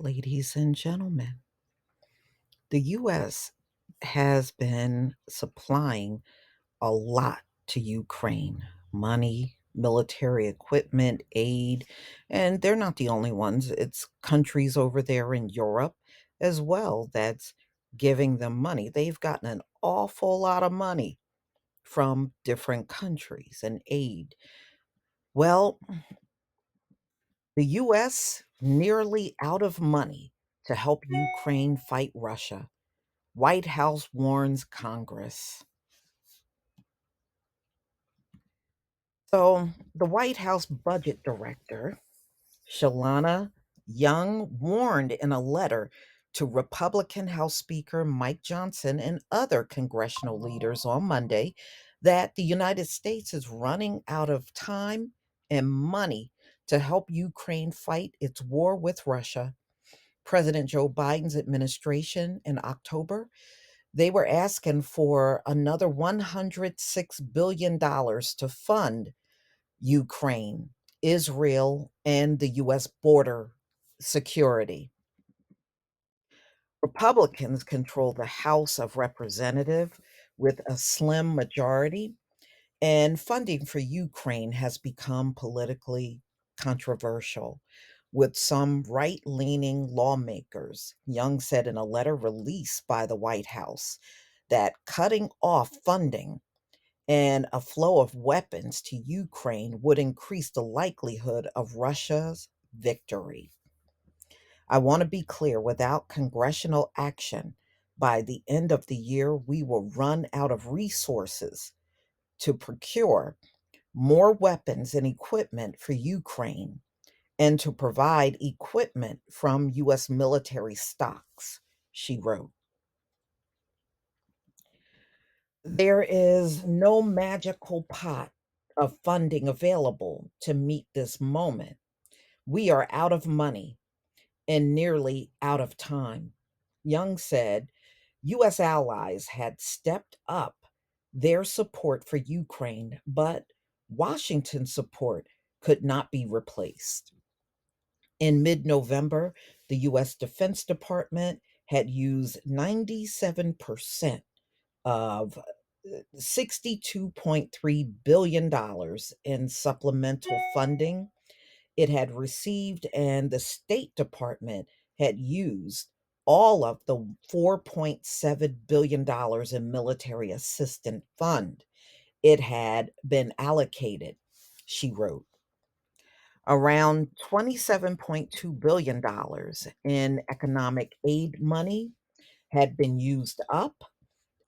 Ladies and gentlemen, the U.S. has been supplying a lot to Ukraine: money, military equipment, aid, and they're not the only ones. It's countries over there in Europe as well that's giving them money. They've gotten an awful lot of money from different countries and aid. Well, the U.S. nearly out of money to help Ukraine fight Russia. White House warns Congress. So, the White House budget director, Shalana Young, warned in a letter to Republican House Speaker Mike Johnson and other congressional leaders on Monday that the United States is running out of time and money to help Ukraine fight its war with Russia. President Joe Biden's administration in October, they were asking for another $106 billion to fund Ukraine, Israel, and the U.S. border security. Republicans control the House of Representatives with a slim majority, and funding for Ukraine has become politically controversial, with some right leaning lawmakers, Young said in a letter released by the White House, that cutting off funding and a flow of weapons to Ukraine would increase the likelihood of Russia's victory. I want to be clear: without congressional action, by the end of the year, we will run out of resources to procure more weapons and equipment for Ukraine and to provide equipment from U.S. military stocks, she wrote. There is no magical pot of funding available to meet this moment. We are out of money and nearly out of time. Young said U.S. allies had stepped up their support for Ukraine, but Washington's support could not be replaced. In mid November, the U.S. Defense Department had used 97% of $62.3 billion in supplemental funding it had received, and the State Department had used all of the $4.7 billion in military assistance fund it had been allocated, she wrote. Around $27.2 billion in economic aid money had been used up,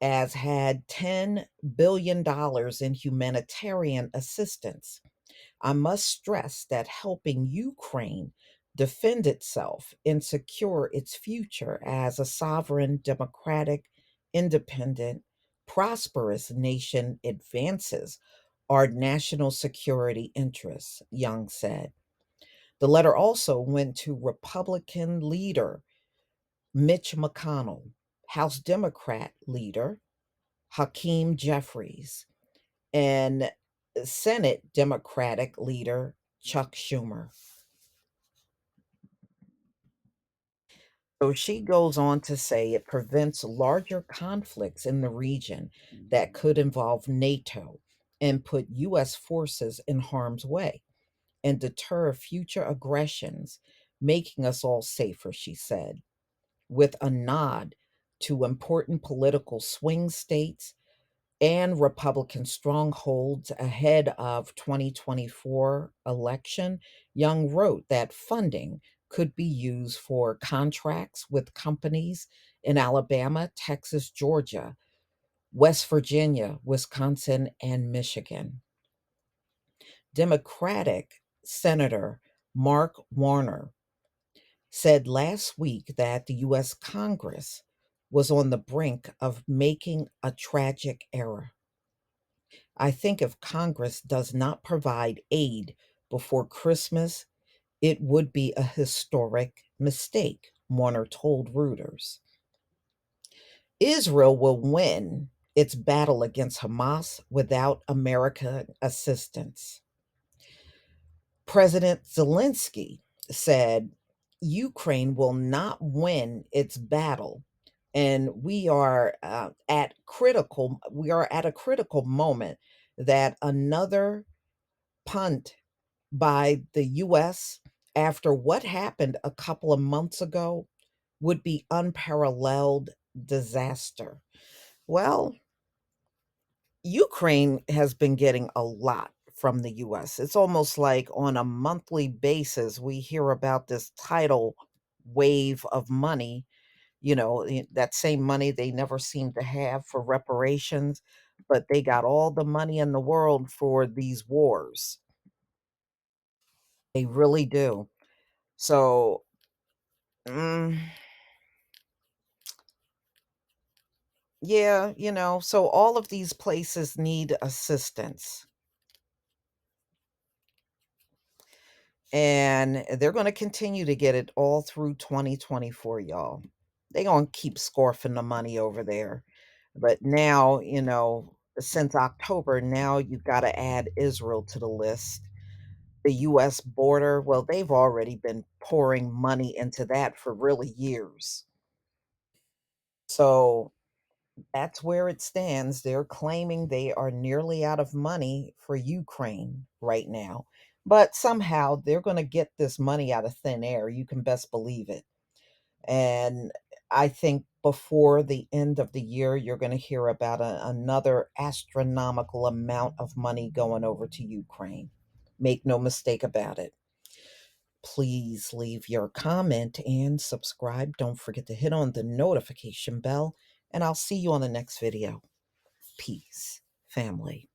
as had $10 billion in humanitarian assistance. I must stress that helping Ukraine defend itself and secure its future as a sovereign, democratic, independent, prosperous nation advances our national security interests, Young said. The letter also went to Republican leader Mitch McConnell, House Democrat leader Hakeem Jeffries, and Senate Democratic leader Chuck Schumer. So she goes on to say it prevents larger conflicts in the region that could involve NATO and put U.S. forces in harm's way and deter future aggressions, making us all safer, she said, with a nod to important political swing states and Republican strongholds ahead of 2024 election. Young wrote that funding could be used for contracts with companies in Alabama, Texas, Georgia, West Virginia, Wisconsin, and Michigan. Democratic Senator Mark Warner said last week that the U.S. Congress was on the brink of making a tragic error. I think if Congress does not provide aid before Christmas, it would be a historic mistake, Warner told Reuters. Israel will win its battle against Hamas without American assistance. President Zelensky said Ukraine will not win its battle, and we are at a critical moment that another punt by the US after what happened a couple of months ago would be unparalleled disaster. Well, Ukraine has been getting a lot from the US. It's almost like on a monthly basis, we hear about this tidal wave of money, that same money they never seem to have for reparations, but they got all the money in the world for these wars. They really do. So, mm, yeah, so all of these places need assistance. And they're gonna continue to get it all through 2024, y'all. They gonna keep scorfing the money over there. But now, since October, now you've gotta add Israel to the list. The US border, well, they've already been pouring money into that for really years. So that's where it stands. They're claiming they are nearly out of money for Ukraine right now. But somehow they're going to get this money out of thin air. You can best believe it. And I think before the end of the year, you're going to hear about another astronomical amount of money going over to Ukraine. Make no mistake about it. Please leave your comment and subscribe. Don't forget to hit on the notification bell, and I'll see you on the next video. Peace, family.